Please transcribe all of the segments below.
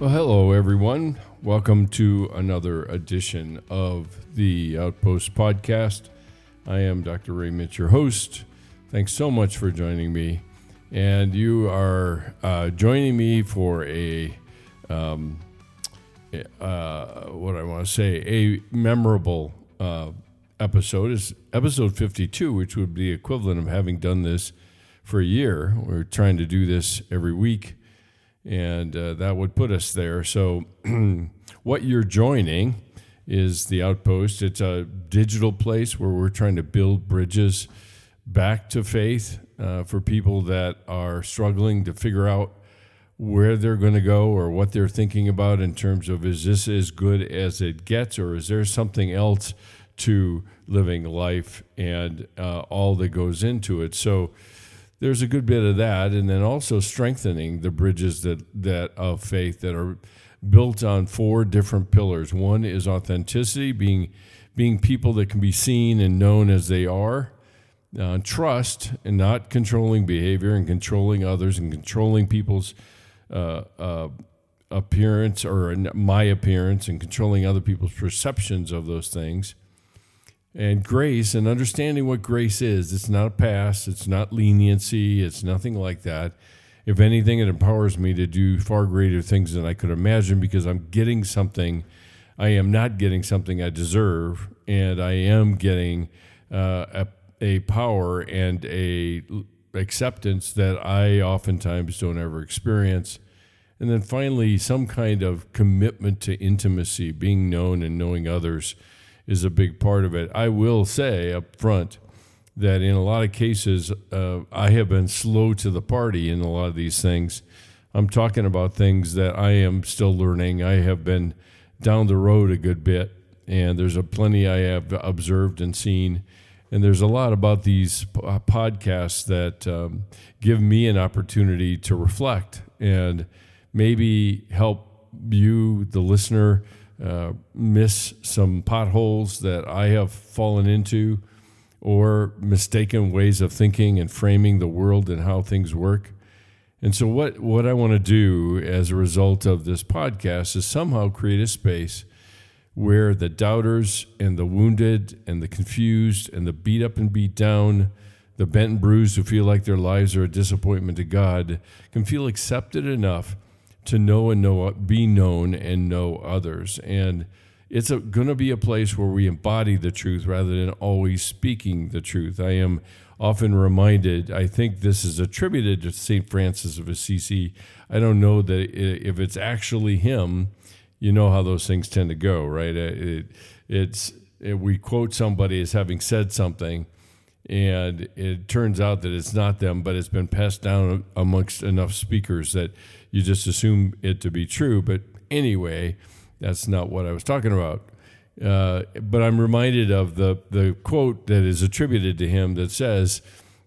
Well, hello, everyone. Welcome to another edition of the Outpost podcast. I am Dr. Ray Mitsch, your host. Thanks so much for joining me. And you are joining me for a memorable episode. It's episode 52, which would be equivalent of having done this for a year. We're trying to do this every week. And that would put us there. So what you're joining is the Outpost. It's a digital place where we're trying to build bridges back to faith for people that are struggling to figure out where they're going to go or what they're thinking about in terms of, is this as good as it gets, or is there something else to living life and all that goes into it? So there's a good bit of that, and then also strengthening the bridges that of faith that are built on four different pillars. One is authenticity, being people that can be seen and known as they are. Trust, and not controlling behavior and controlling others and controlling people's appearance or my appearance and controlling other people's perceptions of those things. And grace, and understanding what grace is. It's not a pass. It's not leniency. It's nothing like that. If anything, it empowers me to do far greater things than I could imagine, because I'm getting something. I am not getting something I deserve, and I am getting a power and a acceptance that I oftentimes don't ever experience. And then finally, some kind of commitment to intimacy, being known and knowing others is a big part of it. I will say up front that in a lot of cases, I have been slow to the party in a lot of these things. I'm talking about things that I am still learning. I have been down the road a good bit, and there's plenty I have observed and seen. And there's a lot about these podcasts that give me an opportunity to reflect and maybe help you, the listener, miss some potholes that I have fallen into, or mistaken ways of thinking and framing the world and how things work. And so what I want to do as a result of this podcast is somehow create a space where the doubters and the wounded and the confused and the beat up and beat down, the bent and bruised who feel like their lives are a disappointment to God, can feel accepted enough to be known and know others. And it's going to be a place where we embody the truth rather than always speaking the truth. I am often reminded, I think this is attributed to St. Francis of Assisi. I don't know that if it's actually him. You know how those things tend to go, right? We quote somebody as having said something, and it turns out that it's not them, but it's been passed down amongst enough speakers that you just assume it to be true. But anyway, that's not what I was talking about. But I'm reminded of the quote that is attributed to him that says,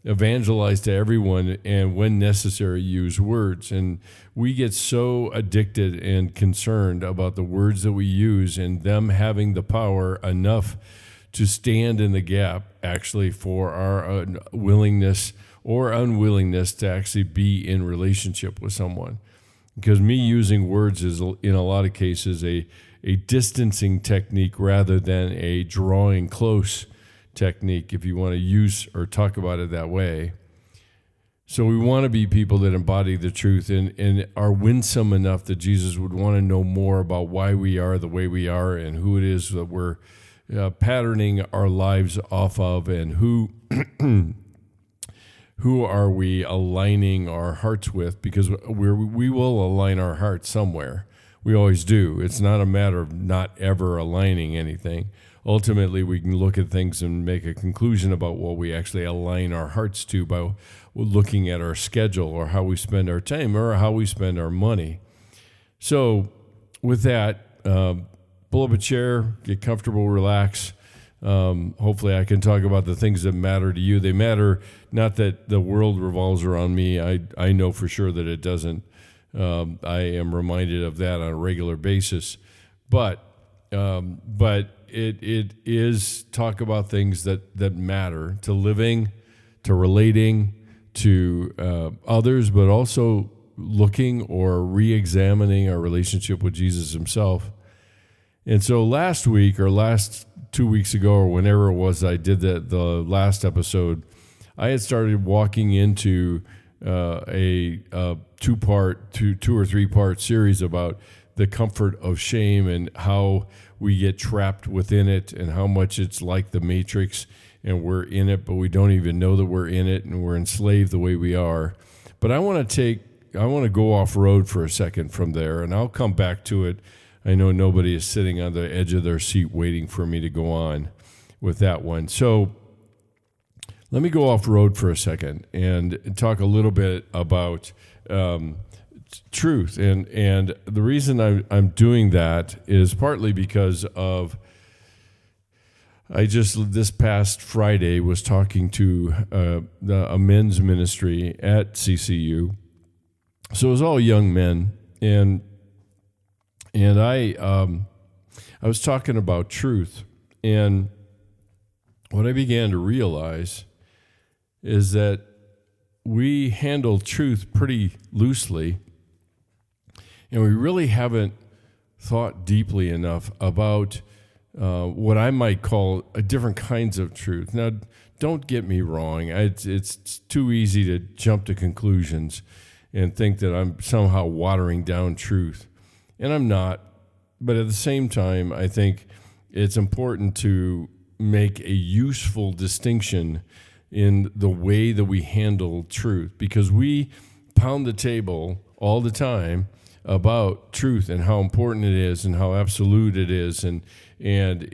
evangelize to everyone, and when necessary, use words. And we get so addicted and concerned about the words that we use and them having the power enough to stand in the gap actually for our willingness or unwillingness to actually be in relationship with someone. Because me using words is, in a lot of cases, a distancing technique rather than a drawing close technique, if you want to use or talk about it that way. So we want to be people that embody the truth and are winsome enough that Jesus would want to know more about why we are the way we are and who it is that we're patterning our lives off of, and who are we aligning our hearts with, because we will align our hearts somewhere. We always do. It's not a matter of not ever aligning anything. Ultimately, we can look at things and make a conclusion about what we actually align our hearts to by looking at our schedule or how we spend our time or how we spend our money. So with that, pull up a chair, get comfortable, relax. Hopefully I can talk about the things that matter to you. They matter, not that the world revolves around me. I know for sure that it doesn't. I am reminded of that on a regular basis. But it is talk about things that matter to living, to relating to others, but also looking or re-examining our relationship with Jesus himself. And so last week or last 2 weeks ago or whenever it was I did the last episode, I had started walking into a two or three part series about the comfort of shame and how we get trapped within it and how much it's like the Matrix and we're in it, but we don't even know that we're in it and we're enslaved the way we are. But I want to go off road for a second from there, and I'll come back to it. I know nobody is sitting on the edge of their seat waiting for me to go on with that one. So let me go off road for a second and talk a little bit about truth. And the reason I'm doing that is partly because of this past Friday was talking to a men's ministry at CCU. So it was all young men, and I was talking about truth, and what I began to realize is that we handle truth pretty loosely, and we really haven't thought deeply enough about what I might call different kinds of truth. Now, don't get me wrong. It's too easy to jump to conclusions and think that I'm somehow watering down truth. And I'm not. But at the same time, I think it's important to make a useful distinction in the way that we handle truth, because we pound the table all the time about truth and how important it is and how absolute it is, and it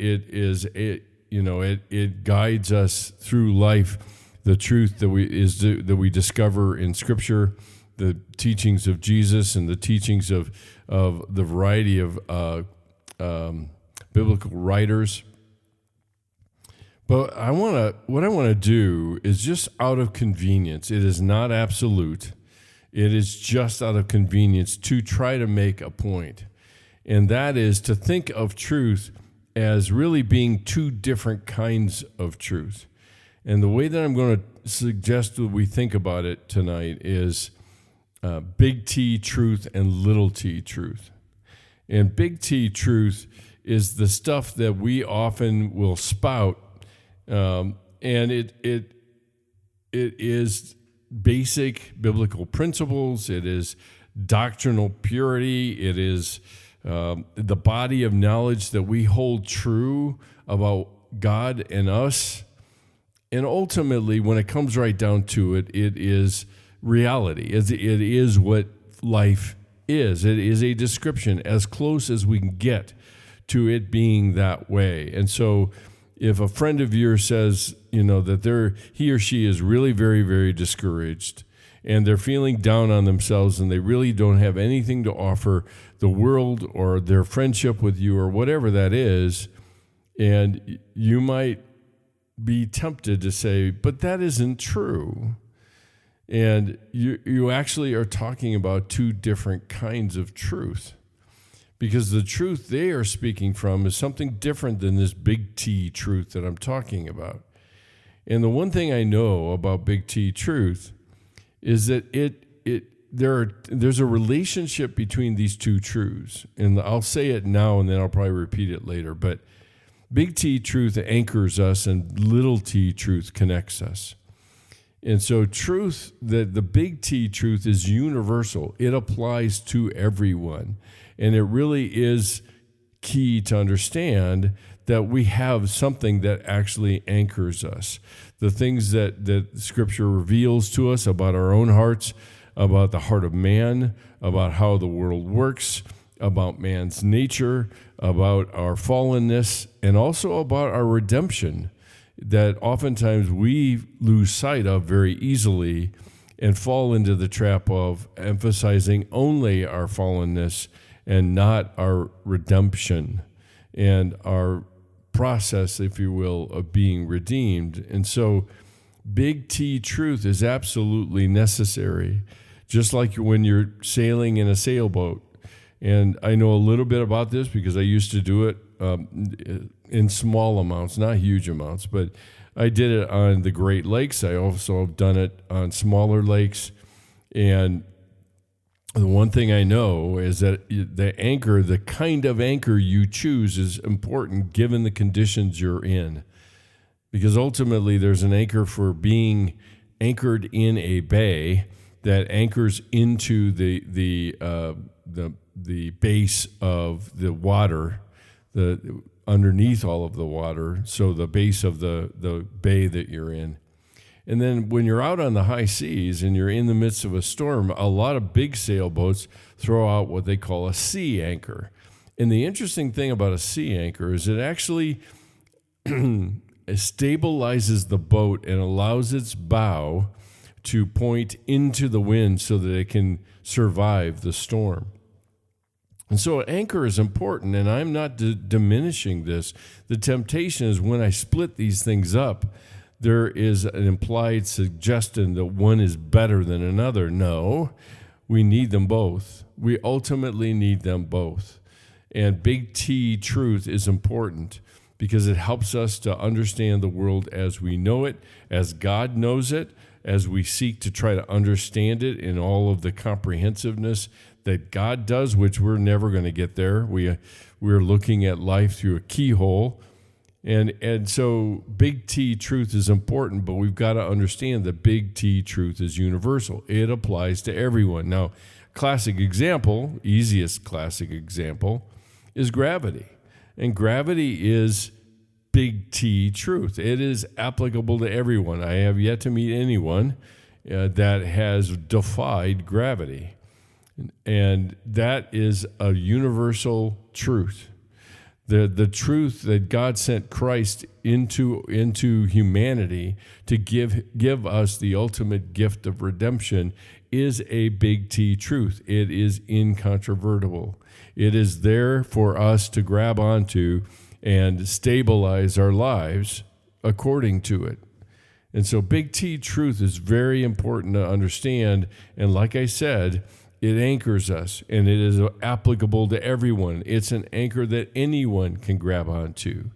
guides us through life. The truth that we discover in Scripture, the teachings of Jesus, and the teachings of the variety of biblical writers. But what I want to do is just out of convenience. It is not absolute. It is just out of convenience to try to make a point. And that is to think of truth as really being two different kinds of truth. And the way that I'm going to suggest that we think about it tonight is big T truth and little t truth. And big T truth is the stuff that we often will spout, and it is basic biblical principles. It is doctrinal purity. It is the body of knowledge that we hold true about God and us. And ultimately, when it comes right down to it, it is reality. It is what life is. It is a description as close as we can get to it being that way. And so if a friend of yours says, that he or she is really very, very discouraged and they're feeling down on themselves and they really don't have anything to offer the world or their friendship with you or whatever that is, and you might be tempted to say, but that isn't true. And you actually are talking about two different kinds of truth, because the truth they are speaking from is something different than this big T truth that I'm talking about. And the one thing I know about big T truth is that there's a relationship between these two truths. And I'll say it now and then I'll probably repeat it later. But big T truth anchors us and little t truth connects us. And so the big T truth is universal. It applies to everyone. And it really is key to understand that we have something that actually anchors us. The things that Scripture reveals to us about our own hearts, about the heart of man, about how the world works, about man's nature, about our fallenness, and also about our redemption, that oftentimes we lose sight of very easily and fall into the trap of emphasizing only our fallenness and not our redemption and our process, if you will, of being redeemed. And so big T truth is absolutely necessary, just like when you're sailing in a sailboat. And I know a little bit about this because I used to do it in small amounts, not huge amounts, but I did it on the Great Lakes. I also have done it on smaller lakes. And The one thing I know is that the anchor, the kind of anchor you choose, is important given the conditions you're in. Because ultimately there's an anchor for being anchored in a bay that anchors into the base of the water, underneath all of the water, so the base of the bay that you're in. And then when you're out on the high seas and you're in the midst of a storm, a lot of big sailboats throw out what they call a sea anchor. And the interesting thing about a sea anchor is it actually stabilizes the boat and allows its bow to point into the wind so that it can survive the storm. And so an anchor is important, and I'm not diminishing this. The temptation is when I split these things up, there is an implied suggestion that one is better than another. No, we need them both. We ultimately need them both. And big T truth is important because it helps us to understand the world as we know it, as God knows it, as we seek to try to understand it in all of the comprehensiveness that God does, which we're never going to get there. We're looking at life through a keyhole. And so big T truth is important, but we've got to understand that big T truth is universal. It applies to everyone. Now, classic example, easiest classic example, is gravity. And gravity is big T truth. It is applicable to everyone. I have yet to meet anyone that has defied gravity. And that is a universal truth. The truth that God sent Christ into humanity to give us the ultimate gift of redemption is a big T truth. It is incontrovertible. It is there for us to grab onto and stabilize our lives according to it. And so big T truth is very important to understand. And like I said, it anchors us, and it is applicable to everyone. It's an anchor that anyone can grab onto.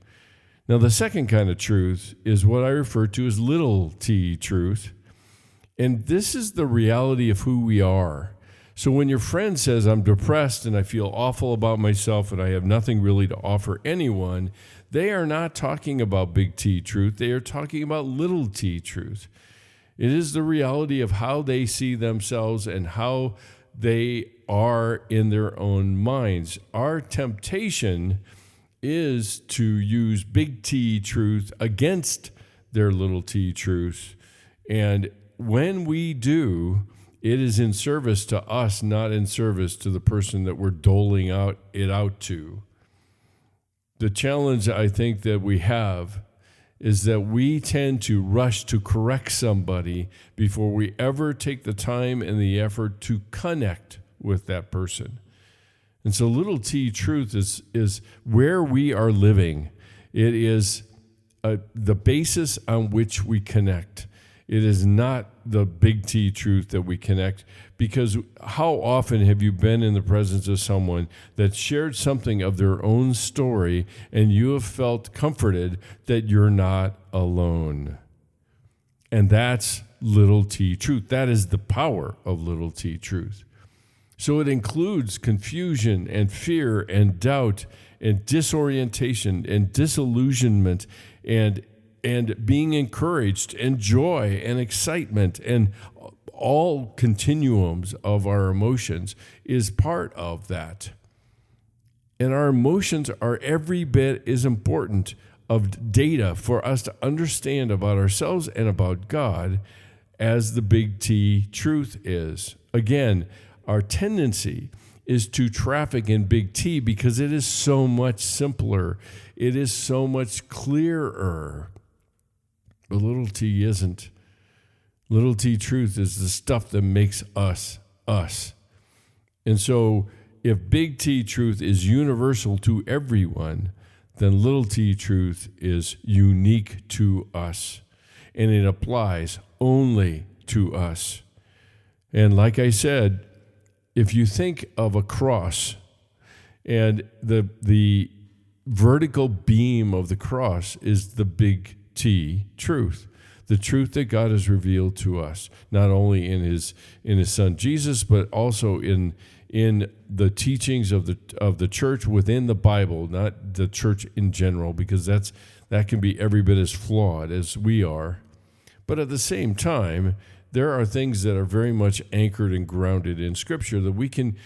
Now, the second kind of truth is what I refer to as little T truth. And this is the reality of who we are. So when your friend says, I'm depressed and I feel awful about myself and I have nothing really to offer anyone, they are not talking about big T truth. They are talking about little T truth. It is the reality of how they see themselves and how they are in their own minds. Our temptation is to use big T truth against their little T truth. And when we do, it is in service to us, not in service to the person that we're doling it out to. The challenge I think that we have is that we tend to rush to correct somebody before we ever take the time and the effort to connect with that person. And so little T truth is where we are living. It is the basis on which we connect. It is not the big T truth that we connect, because how often have you been in the presence of someone that shared something of their own story and you have felt comforted that you're not alone? And that's little T truth. That is the power of little T truth. So it includes confusion and fear and doubt and disorientation and disillusionment and being encouraged and joy and excitement and all continuums of our emotions is part of that. And our emotions are every bit as important of data for us to understand about ourselves and about God as the big T truth is. Again, our tendency is to traffic in big T because it is so much simpler. It is so much clearer. But little T isn't. Little T truth is the stuff that makes us, us. And so if big T truth is universal to everyone, then little T truth is unique to us. And it applies only to us. And like I said, if you think of a cross and the vertical beam of the cross is the big T truth. The truth that God has revealed to us, not only in his son Jesus, but also in the teachings of the church within the Bible, not the church in general, because that can be every bit as flawed as we are. But at the same time, there are things that are very much anchored and grounded in Scripture that we can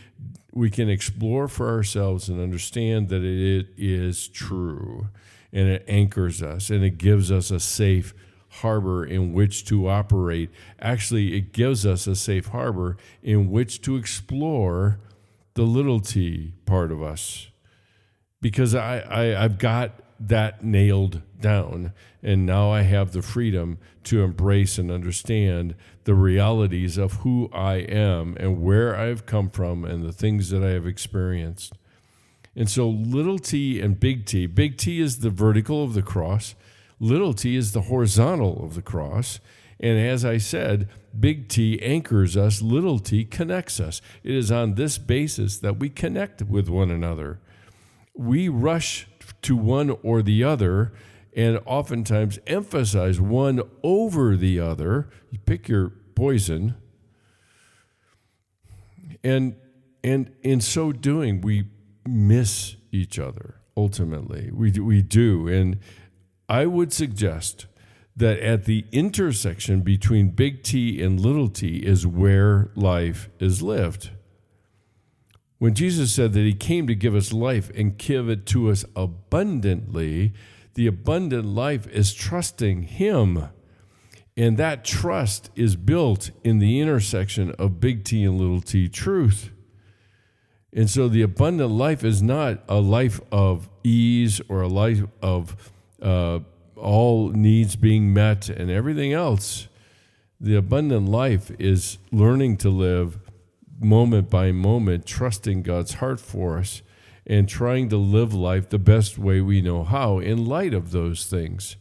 explore for ourselves and understand that it is true, and it anchors us, and it gives us a safe harbor in which to operate. Actually, it gives us a safe harbor in which to explore the little t part of us, because I've got that nailed down, and now I have the freedom to embrace and understand the realities of who I am and where I've come from and the things that I have experienced. And so little t and big T is the vertical of the cross, little t is the horizontal of the cross, and as I said, big T anchors us, little t connects us. It is on this basis that we connect with one another. We rush to one or the other and oftentimes emphasize one over the other. You pick your poison. And in so doing, we miss each other, ultimately. We do. And I would suggest that at the intersection between big T and little t is where life is lived. When Jesus said that he came to give us life and give it to us abundantly, the abundant life is trusting him. And that trust is built in the intersection of big T and little t truth. And so the abundant life is not a life of ease or a life of all needs being met and everything else. The abundant life is learning to live moment by moment, trusting God's heart for us and trying to live life the best way we know how in light of those things.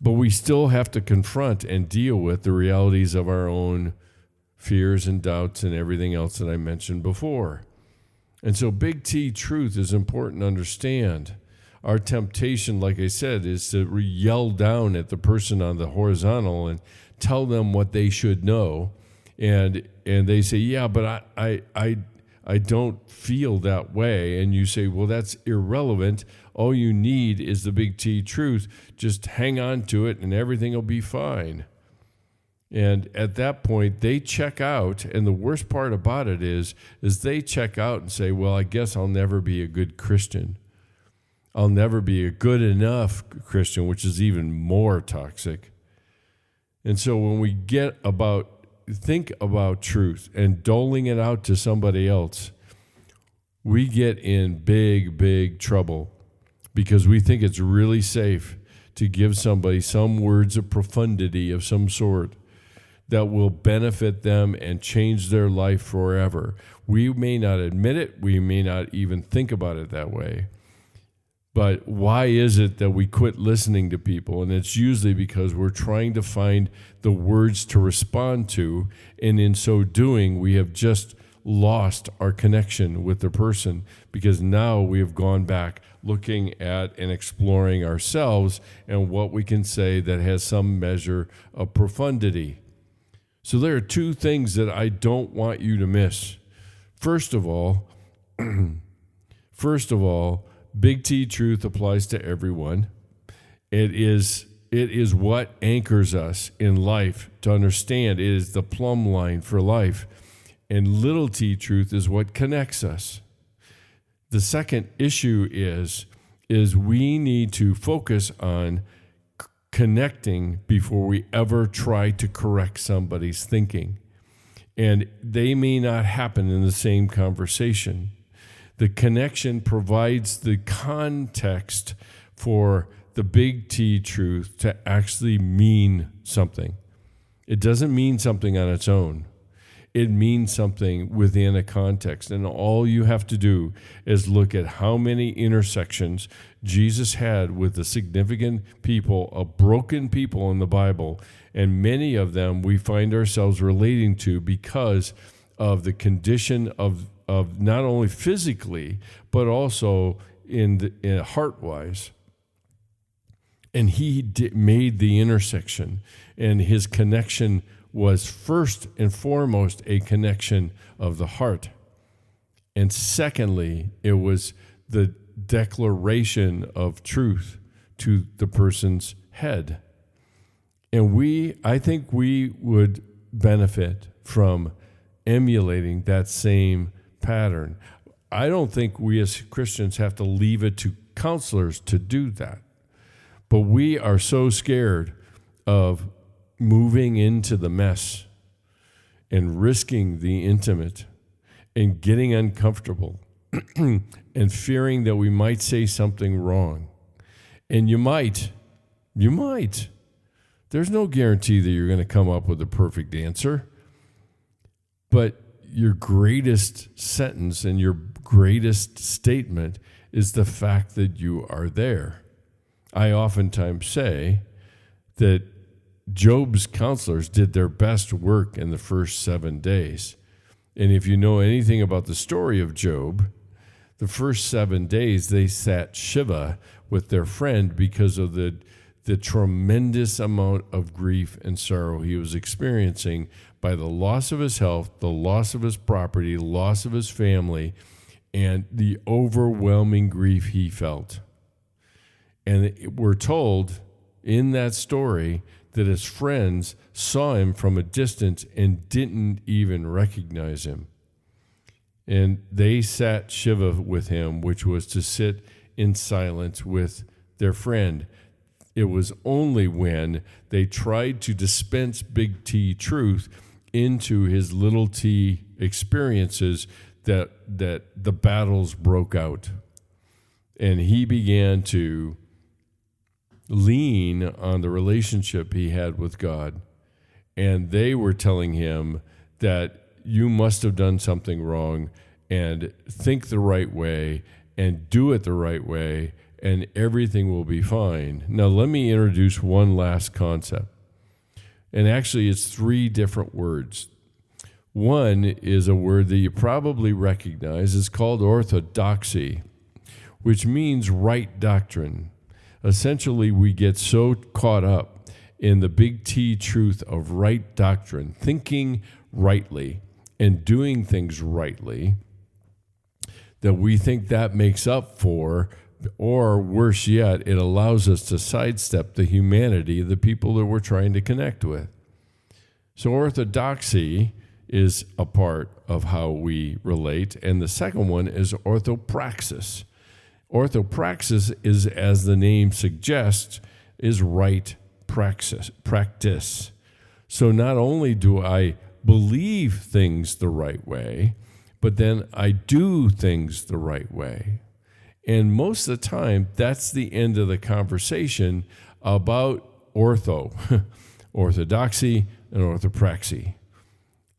But we still have to confront and deal with the realities of our own fears and doubts and everything else that I mentioned before. And so big T truth is important to understand. Our temptation, like I said, is to yell down at the person on the horizontal and tell them what they should know. And they say, yeah, but I don't feel that way. And you say, well, that's irrelevant. All you need is the big T truth. Just hang on to it and everything will be fine. And at that point, they check out. And the worst part about it is they check out and say, well, I guess I'll never be a good Christian. I'll never be a good enough Christian, which is even more toxic. And so when we think about truth and doling it out to somebody else, we get in big, big trouble because we think it's really safe to give somebody some words of profundity of some sort that will benefit them and change their life forever. We may not admit it. We may not even think about it that way. But why is it that we quit listening to people? And it's usually because we're trying to find the words to respond to, and in so doing, we have just lost our connection with the person because now we have gone back looking at and exploring ourselves and what we can say that has some measure of profundity. So there are two things that I don't want you to miss. First of all, big T truth applies to everyone. It is what anchors us in life to understand. It is the plumb line for life. And little t truth is what connects us. The second issue is we need to focus on connecting before we ever try to correct somebody's thinking. And they may not happen in the same conversation. The connection provides the context for the big T truth to actually mean something. It doesn't mean something on its own. It means something within a context. And all you have to do is look at how many intersections Jesus had with the significant people, broken people in the Bible. And many of them we find ourselves relating to because of the condition of not only physically, but also in heart-wise. And he made the intersection, and his connection was first and foremost a connection of the heart. And secondly, it was the declaration of truth to the person's head. And I think we would benefit from emulating that same pattern. I don't think we as Christians have to leave it to counselors to do that. But we are so scared of moving into the mess and risking the intimate and getting uncomfortable and fearing that we might say something wrong. And you might. There's no guarantee that you're going to come up with a perfect answer. But your greatest sentence and your greatest statement is the fact that you are there. I oftentimes say that Job's counselors did their best work in the first 7 days. And if you know anything about the story of Job, the first 7 days they sat Shiva with their friend because of the tremendous amount of grief and sorrow he was experiencing by the loss of his health, the loss of his property, loss of his family, and the overwhelming grief he felt. And we're told in that story that his friends saw him from a distance and didn't even recognize him. And they sat Shiva with him, which was to sit in silence with their friend. It was only when they tried to dispense big T truth into his little t experiences that the battles broke out. And he began to lean on the relationship he had with God. And they were telling him that you must have done something wrong, and think the right way and do it the right way, and everything will be fine. Now, let me introduce one last concept. And actually, it's 3 different words. One is a word that you probably recognize. It's called orthodoxy, which means right doctrine. Essentially, we get so caught up in the big T truth of right doctrine, thinking rightly and doing things rightly, that we think that makes up for, or worse yet, it allows us to sidestep the humanity of the people that we're trying to connect with. So orthodoxy is a part of how we relate, and the second one is orthopraxis. Orthopraxis is, as the name suggests, is right practice. So not only do I believe things the right way, but then I do things the right way. And most of the time, that's the end of the conversation about orthodoxy and orthopraxy.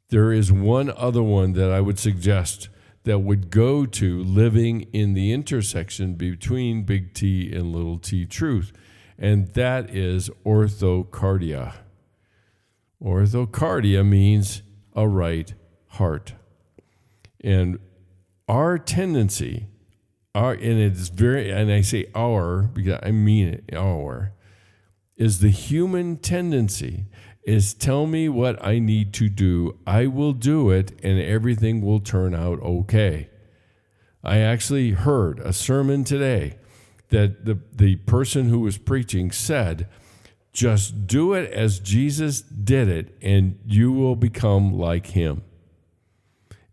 There is one other one that I would suggest that would go to living in the intersection between big T and little t truth, and that is orthocardia. Orthocardia means a right heart. And our tendency, and I say our because I mean it, is the human tendency is tell me what I need to do, I will do it, and everything will turn out okay. I actually heard a sermon today that the person who was preaching said, just do it as Jesus did it, and you will become like him.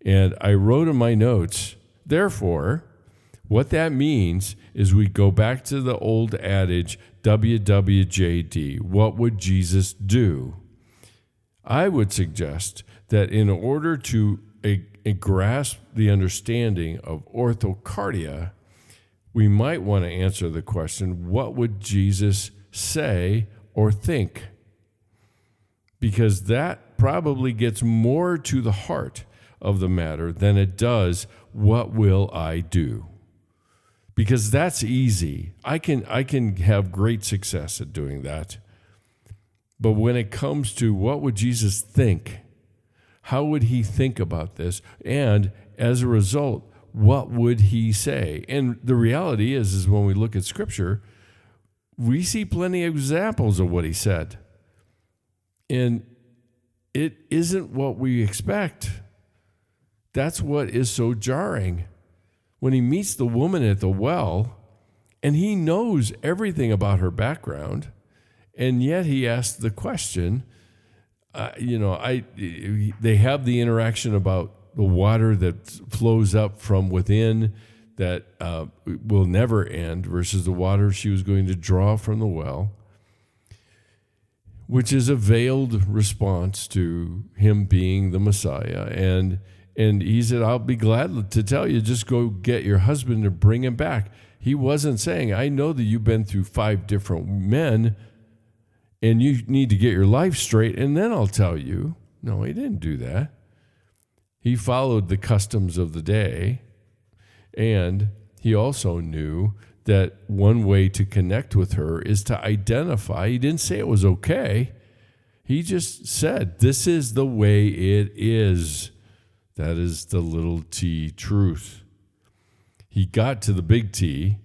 And I wrote in my notes, therefore, what that means is we go back to the old adage, WWJD, what would Jesus do? I would suggest that in order to grasp the understanding of orthocardia, we might want to answer the question, what would Jesus say or think? Because that probably gets more to the heart of the matter than it does, what will I do? Because that's easy. I can have great success at doing that. But when it comes to what would Jesus think, how would he think about this? And as a result, what would he say? And the reality is when we look at Scripture, we see plenty of examples of what he said. And it isn't what we expect. That's what is so jarring. When he meets the woman at the well, and he knows everything about her background, and yet he asks the question, they have the interaction about the water that flows up from within that will never end versus the water she was going to draw from the well, which is a veiled response to him being the Messiah. And he said, I'll be glad to tell you, just go get your husband and bring him back. He wasn't saying, I know that you've been through 5 different men and you need to get your life straight, and then I'll tell you. No, he didn't do that. He followed the customs of the day, and he also knew that one way to connect with her is to identify. He didn't say it was okay. He just said, this is the way it is. That is the little T truth. He got to the big T,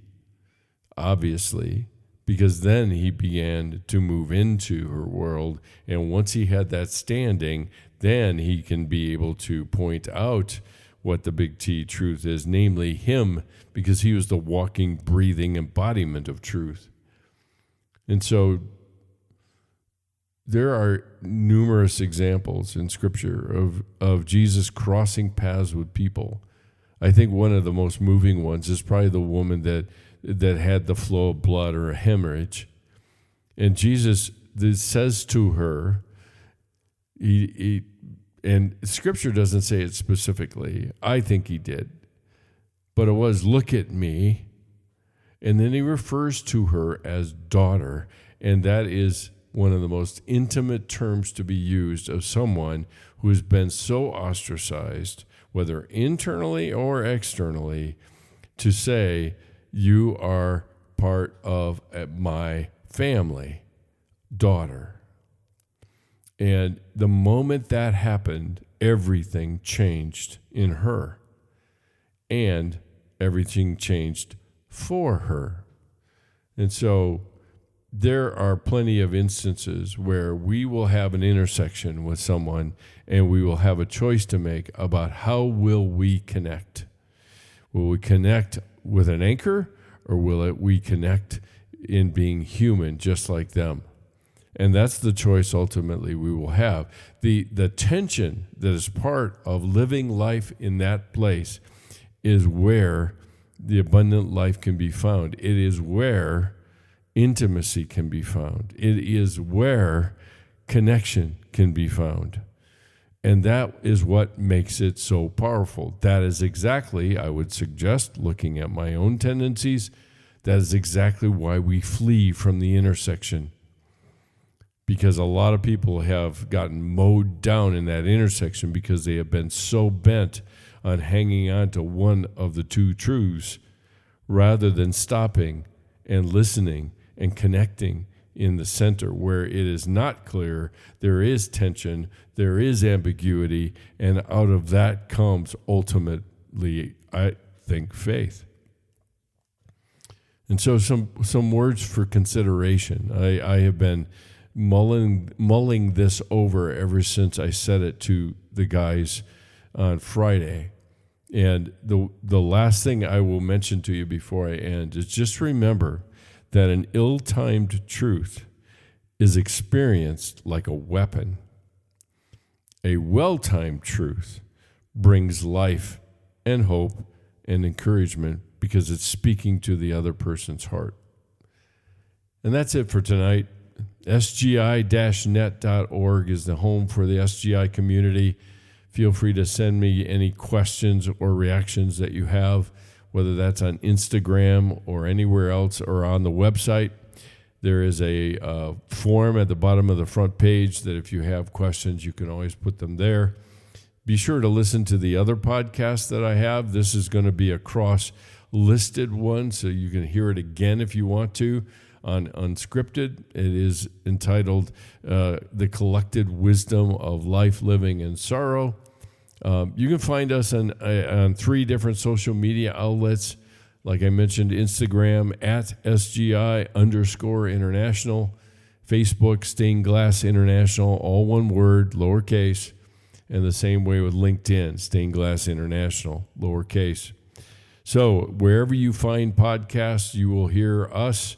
obviously, because then he began to move into her world. And once he had that standing, then he can be able to point out what the big T truth is, namely him, because he was the walking, breathing embodiment of truth. And so there are numerous examples in Scripture of Jesus crossing paths with people. I think one of the most moving ones is probably the woman that had the flow of blood or a hemorrhage. And Jesus says to her, and Scripture doesn't say it specifically. I think he did. But it was, look at me. And then he refers to her as daughter. And that is one of the most intimate terms to be used of someone who has been so ostracized, whether internally or externally, to say, you are part of my family, daughter. And the moment that happened, everything changed in her. And everything changed for her. And so there are plenty of instances where we will have an intersection with someone and we will have a choice to make about how will we connect. Will we connect with an anchor, or will we connect in being human just like them? And that's the choice ultimately we will have. The tension that is part of living life in that place is where the abundant life can be found. It is where intimacy can be found. It is where connection can be found. And that is what makes it so powerful. That is exactly, I would suggest, looking at my own tendencies, that is exactly why we flee from the intersection. Because a lot of people have gotten mowed down in that intersection because they have been so bent on hanging on to one of the two truths rather than stopping and listening and connecting in the center where it is not clear, there is tension, there is ambiguity, and out of that comes ultimately, I think, faith. And so some words for consideration. I have been mulling this over ever since I said it to the guys on Friday. And the last thing I will mention to you before I end is just remember that an ill-timed truth is experienced like a weapon. A well-timed truth brings life and hope and encouragement because it's speaking to the other person's heart. And that's it for tonight. SGI-net.org is the home for the SGI community. Feel free to send me any questions or reactions that you have, whether that's on Instagram or anywhere else or on the website. There is a form at the bottom of the front page that if you have questions, you can always put them there. Be sure to listen to the other podcasts that I have. This is going to be a cross-listed one, so you can hear it again if you want to. On Unscripted, it is entitled The Collected Wisdom of Life, Living, and Sorrow. You can find us on 3 different social media outlets. Like I mentioned, Instagram at SGI_international, Facebook Stained Glass International, all one word, lowercase, and the same way with LinkedIn, Stained Glass International, lowercase. So wherever you find podcasts, you will hear us,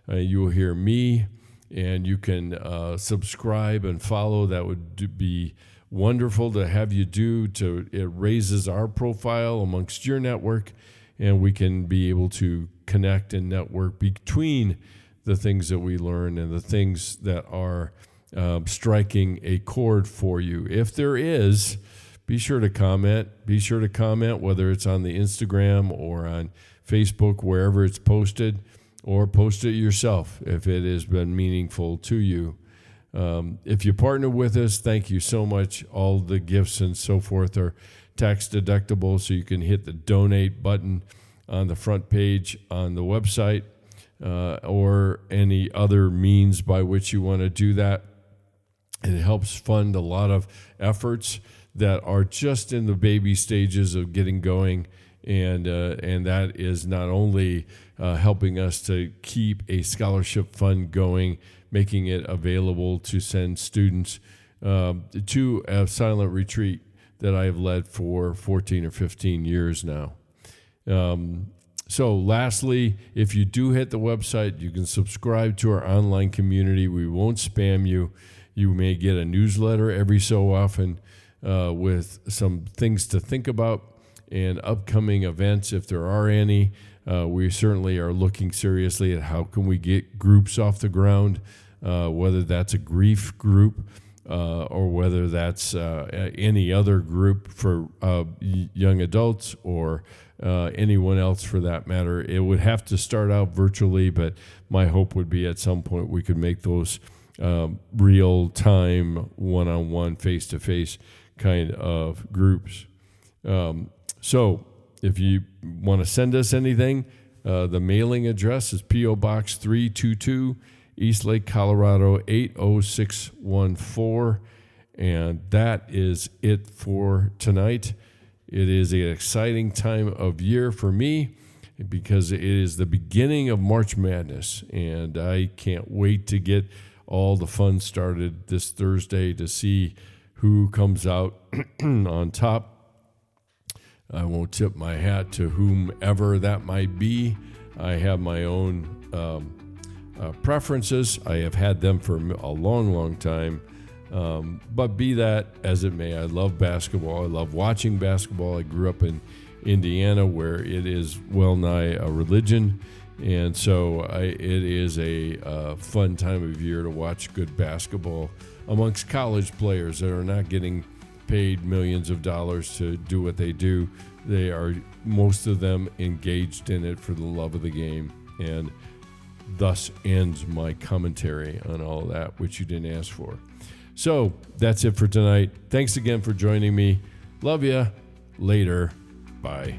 you will hear me, and you can subscribe and follow. That would be wonderful to have you do. It raises our profile amongst your network, and we can be able to connect and network between the things that we learn and the things that are striking a chord for you. If there is, be sure to comment. Be sure to comment, whether it's on the Instagram or on Facebook, wherever it's posted, or post it yourself if it has been meaningful to you. If you partner with us, thank you so much. All the gifts and so forth are tax deductible, so you can hit the donate button on the front page on the website, or any other means by which you want to do that. It helps fund a lot of efforts that are just in the baby stages of getting going, and that is not only helping us to keep a scholarship fund going, making it available to send students to a silent retreat that I have led for 14 or 15 years now. So lastly, if you do hit the website, you can subscribe to our online community. We won't spam you. You may get a newsletter every so often with some things to think about and upcoming events, if there are any. We certainly are looking seriously at how can we get groups off the ground, whether that's a grief group, or whether that's any other group for young adults or anyone else for that matter. It would have to start out virtually, but my hope would be at some point we could make those real-time, one-on-one, face-to-face kind of groups. So if you want to send us anything, the mailing address is P.O. Box 322, Eastlake, Colorado 80614, and that is it for tonight. It is an exciting time of year for me because it is the beginning of March Madness, and I can't wait to get all the fun started this Thursday to see who comes out on top. I won't tip my hat to whomever that might be. I have my own preferences. I have had them for a long, long time. But be that as it may, I love basketball. I love watching basketball. I grew up in Indiana, where it is well nigh a religion. And so it is a fun time of year to watch good basketball amongst college players that are not getting paid millions of dollars to do what they do. They are, most of them, engaged in it for the love of the game. And thus ends my commentary on all that, which you didn't ask for. So that's it for tonight. Thanks again for joining me. Love ya. Later. Bye.